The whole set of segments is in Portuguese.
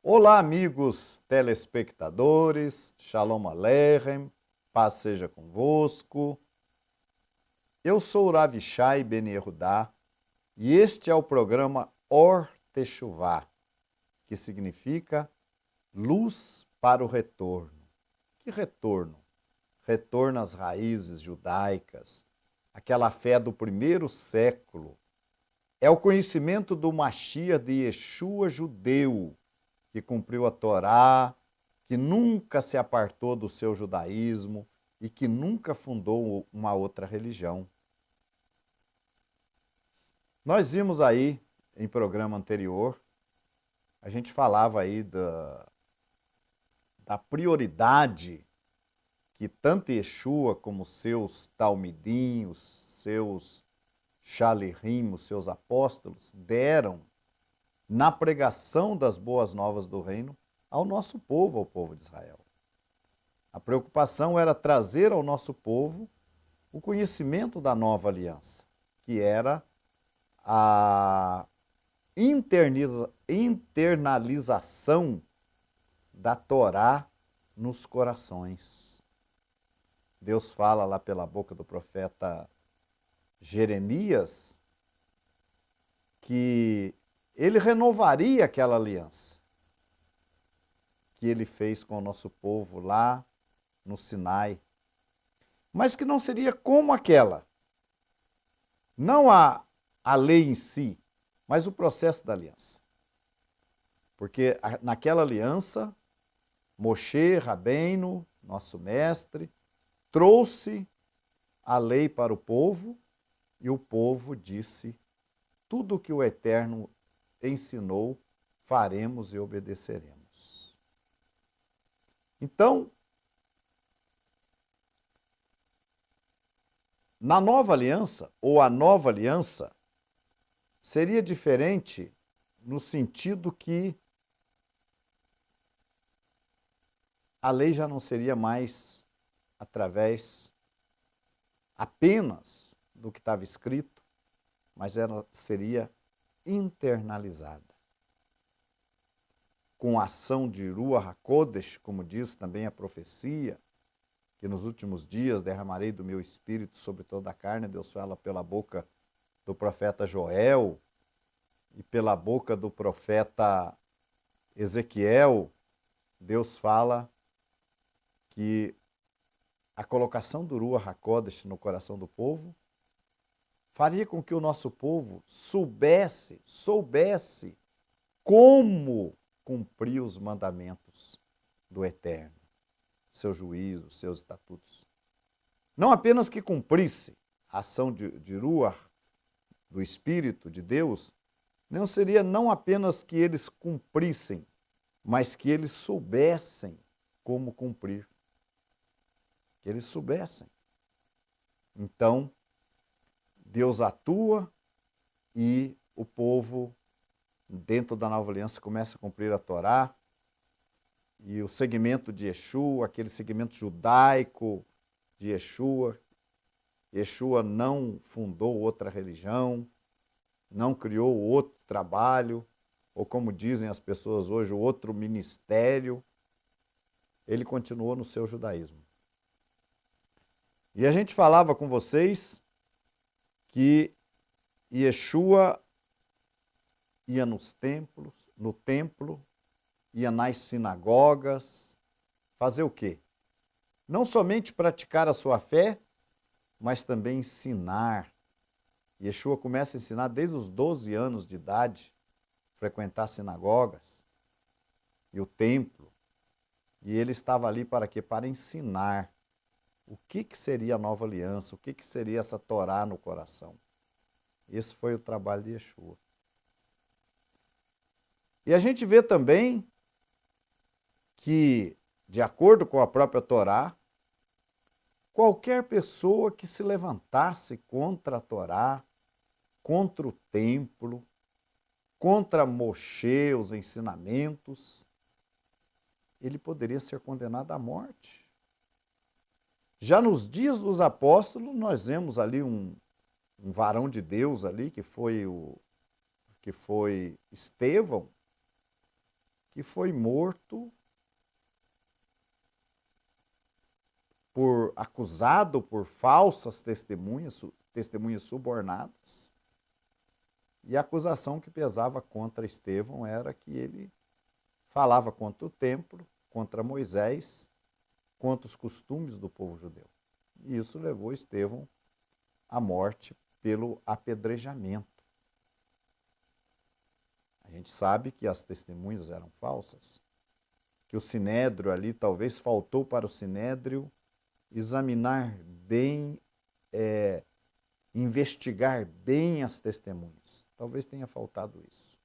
Olá, amigos telespectadores, Shalom Aleichem, paz seja convosco. Eu sou o Rav Shai Ben Yehudá e este é o programa Or Teshuvá, que significa luz para o retorno. Que retorno? Retorno às raízes judaicas, aquela fé do primeiro século. É o conhecimento do Mashiach de Yeshua judeu, que cumpriu a Torá, que nunca se apartou do seu judaísmo e que nunca fundou uma outra religião. Nós vimos aí, em programa anterior, a gente falava aí da prioridade que tanto Yeshua como seus talmidim, os seus shalirim, os seus apóstolos, deram na pregação das boas novas do reino ao nosso povo, ao povo de Israel. A preocupação era trazer ao nosso povo o conhecimento da nova aliança, que era a internalização da Torá nos corações. Deus fala lá pela boca do profeta Jeremias que ele renovaria aquela aliança que ele fez com o nosso povo lá no Sinai, mas que não seria como aquela. Não a lei em si, mas o processo da aliança. Porque naquela aliança, Moshe Rabbeinu, nosso mestre, trouxe a lei para o povo e o povo disse: tudo que o Eterno ensinou, faremos e obedeceremos. Então, na nova aliança, ou a nova aliança, seria diferente no sentido que a lei já não seria mais através apenas do que estava escrito, mas ela seria internalizada. Com a ação de Ruach HaKodesh, como diz também a profecia, que nos últimos dias derramarei do meu espírito sobre toda a carne, Deus fala pela boca do profeta Joel e pela boca do profeta Ezequiel, Deus fala que a colocação do Ruach HaKodesh no coração do povo faria com que o nosso povo soubesse como cumprir os mandamentos do Eterno, seus juízos, seus estatutos. Não apenas que cumprisse a ação de Ruach, do Espírito de Deus, não seria não apenas que eles cumprissem, mas que eles soubessem como cumprir. Que eles soubessem. Então, Deus atua e o povo, dentro da nova aliança, começa a cumprir a Torá. E o segmento de Yeshua, aquele segmento judaico de Yeshua, Yeshua não fundou outra religião, não criou outro trabalho, ou como dizem as pessoas hoje, outro ministério. Ele continuou no seu judaísmo. E a gente falava com vocês que Yeshua ia nos templos, no templo, ia nas sinagogas, fazer o quê? Não somente praticar a sua fé, mas também ensinar. Yeshua começa a ensinar desde os 12 anos de idade, frequentar sinagogas e o templo. E ele estava ali para quê? Para ensinar o que seria a nova aliança, o que seria essa Torá no coração. Esse foi o trabalho de Yeshua. E a gente vê também que, de acordo com a própria Torá, qualquer pessoa que se levantasse contra a Torá, contra o templo, contra Moshe, os ensinamentos, ele poderia ser condenado à morte. Já nos dias dos apóstolos, nós vemos ali um varão de Deus ali, que foi Estevão, que foi morto acusado por falsas testemunhas subornadas. E a acusação que pesava contra Estevão era que ele falava contra o templo, contra Moisés, contra os costumes do povo judeu. E isso levou Estevão à morte pelo apedrejamento. A gente sabe que as testemunhas eram falsas, que o sinédrio ali, talvez faltou para o sinédrio examinar bem, investigar bem as testemunhas. Talvez tenha faltado isso.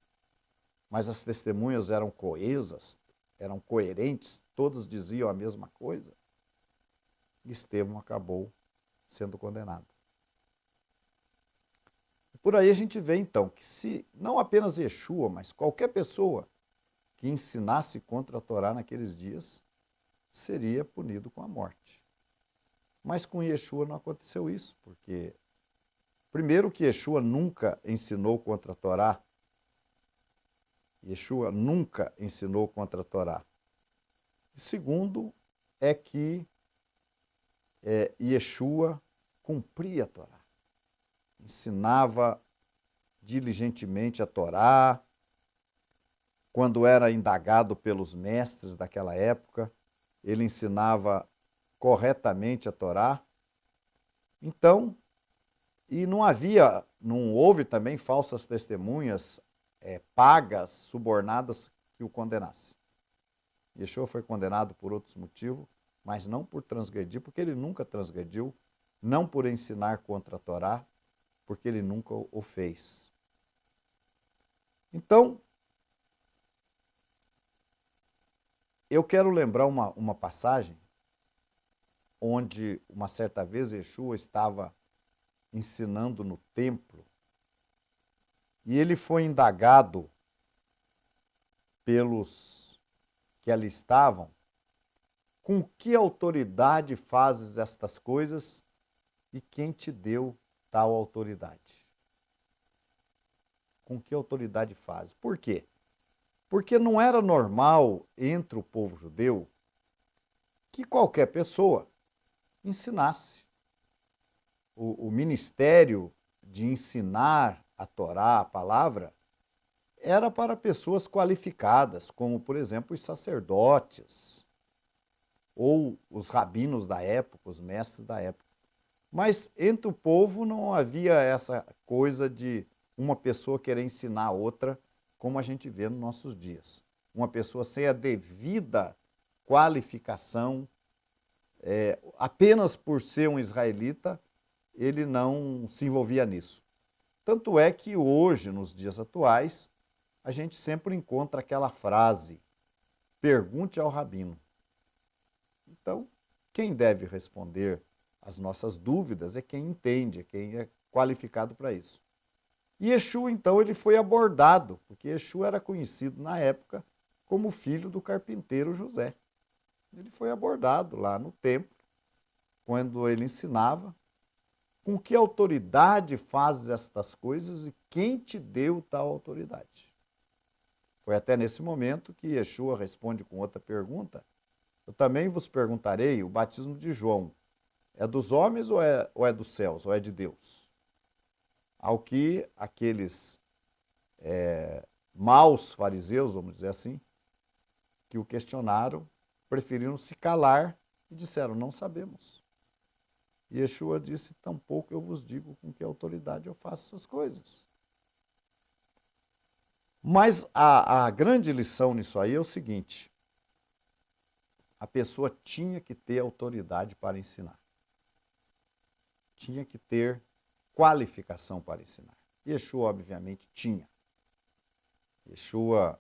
Mas as testemunhas eram coesas, eram coerentes, todas diziam a mesma coisa. E Estevão acabou sendo condenado. Por aí a gente vê então que se não apenas Yeshua, mas qualquer pessoa que ensinasse contra a Torá naqueles dias, seria punido com a morte. Mas com Yeshua não aconteceu isso, porque primeiro que Yeshua nunca ensinou contra a Torá. Yeshua nunca ensinou contra a Torá. E segundo é que Yeshua cumpria a Torá. Ensinava diligentemente a Torá. Quando era indagado pelos mestres daquela época, ele ensinava corretamente a Torá. Então, e não houve também falsas testemunhas pagas, subornadas, que o condenassem. Yeshua foi condenado por outros motivos, mas não por transgredir, porque ele nunca transgrediu, não por ensinar contra a Torá, porque ele nunca o fez. Então, eu quero lembrar uma passagem onde, uma certa vez, Yeshua estava ensinando no templo e ele foi indagado pelos que ali estavam: com que autoridade fazes estas coisas e quem te deu tal autoridade? Com que autoridade fazes? Por quê? Porque não era normal entre o povo judeu que qualquer pessoa ensinasse. O ministério de ensinar a Torá, a palavra, era para pessoas qualificadas, como, por exemplo, os sacerdotes ou os rabinos da época, os mestres da época. Mas entre o povo não havia essa coisa de uma pessoa querer ensinar a outra, como a gente vê nos nossos dias. Uma pessoa sem a devida qualificação, apenas por ser um israelita, ele não se envolvia nisso. Tanto é que hoje, nos dias atuais, a gente sempre encontra aquela frase: pergunte ao rabino. Então, quem deve responder as nossas dúvidas é quem entende, é quem é qualificado para isso. E Yeshua, então, ele foi abordado, porque Yeshua era conhecido na época como filho do carpinteiro José. Ele foi abordado lá no templo, quando ele ensinava: com que autoridade fazes estas coisas e quem te deu tal autoridade? Foi até nesse momento que Yeshua responde com outra pergunta: eu também vos perguntarei, o batismo de João é dos homens ou é dos céus, ou é de Deus? Ao que aqueles maus fariseus, vamos dizer assim, que o questionaram, preferiram se calar e disseram: não sabemos. E Yeshua disse: tampouco eu vos digo com que autoridade eu faço essas coisas. Mas a grande lição nisso aí é o seguinte: a pessoa tinha que ter autoridade para ensinar. Tinha que ter qualificação para ensinar. Yeshua, obviamente, tinha. Yeshua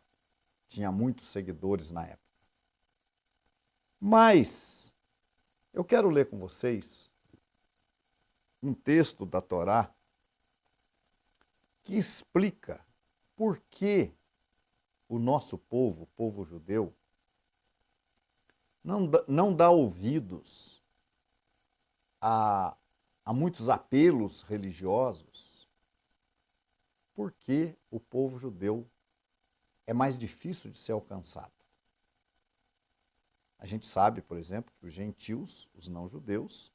tinha muitos seguidores na época. Mas eu quero ler com vocês um texto da Torá que explica por que o nosso povo, o povo judeu, não dá ouvidos a muitos apelos religiosos, porque o povo judeu é mais difícil de ser alcançado. A gente sabe, por exemplo, que os gentios, os não-judeus,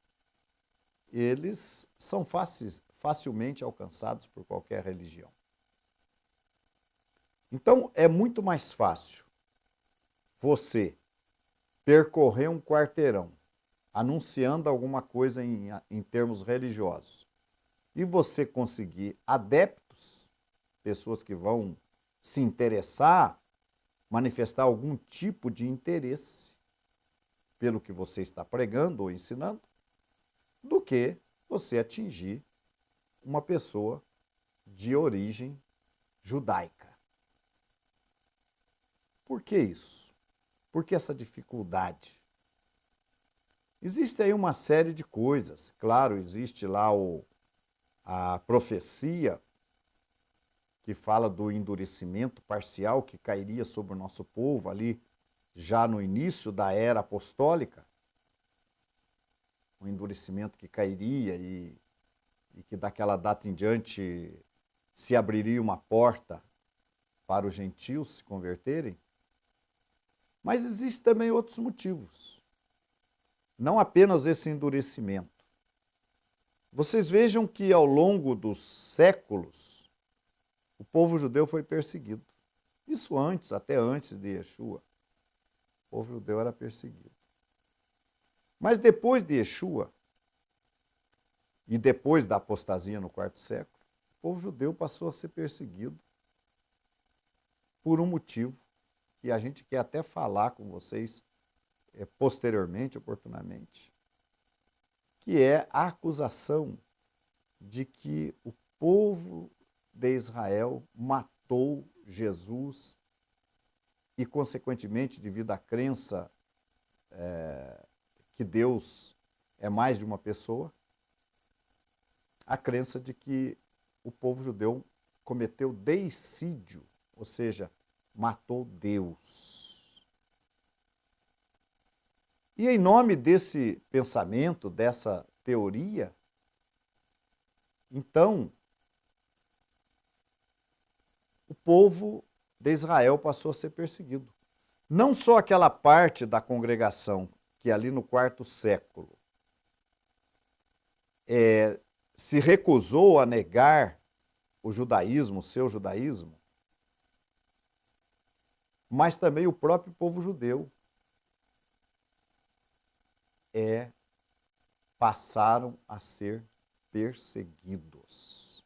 eles são facilmente alcançados por qualquer religião. Então, é muito mais fácil você percorrer um quarteirão anunciando alguma coisa em termos religiosos e você conseguir adeptos, pessoas que vão se interessar, manifestar algum tipo de interesse pelo que você está pregando ou ensinando, do que você atingir uma pessoa de origem judaica. Por que isso? Por que essa dificuldade? Existe aí uma série de coisas. Claro, existe lá a profecia que fala do endurecimento parcial que cairia sobre o nosso povo ali já no início da era apostólica. Um endurecimento que cairia e que daquela data em diante se abriria uma porta para os gentios se converterem. Mas existem também outros motivos. Não apenas esse endurecimento. Vocês vejam que ao longo dos séculos, o povo judeu foi perseguido. Isso antes, até antes de Yeshua. O povo judeu era perseguido. Mas depois de Yeshua, e depois da apostasia no quarto século, o povo judeu passou a ser perseguido por um motivo que a gente quer até falar com vocês posteriormente, oportunamente, que é a acusação de que o povo de Israel matou Jesus e, consequentemente, devido à crença que Deus é mais de uma pessoa, a crença de que o povo judeu cometeu deicídio, ou seja, matou Deus. E em nome desse pensamento, dessa teoria, então, o povo de Israel passou a ser perseguido. Não só aquela parte da congregação que ali no quarto século se recusou a negar o judaísmo, o seu judaísmo, mas também o próprio povo judeu passaram a ser perseguidos.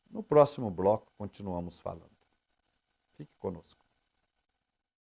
No próximo bloco continuamos falando. Fique conosco.